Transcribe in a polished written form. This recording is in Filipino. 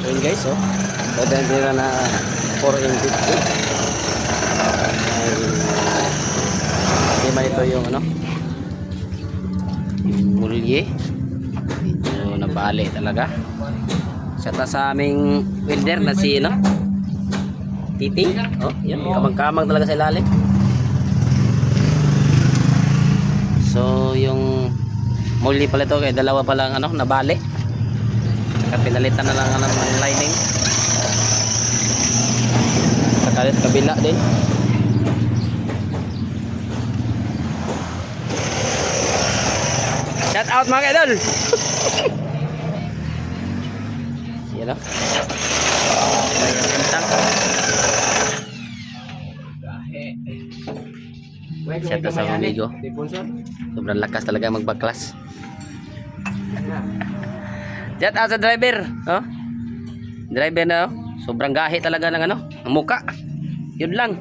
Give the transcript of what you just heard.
Ayun guys, oh. Pwede nila na 4M50. Ay, lima ito yung ano, yung mulye. Medyo nabali talaga. Sa aming welder na si ano, Titing. Oh, yan, kamang-kamang talaga sa ilalim. So, yung mulye pala ito, kaya dalawa pa lang ano, nabali. Saka pinalitan na lang ng lining. Saka kabila din. Shout out mga idol. Yan o. Shout out sa mga amigo. Sobrang lakas talaga magbaklas. Shout out sa driver. Oh. Driver na oh. Sobrang gahi talaga ng ano, ang muka. Yun lang.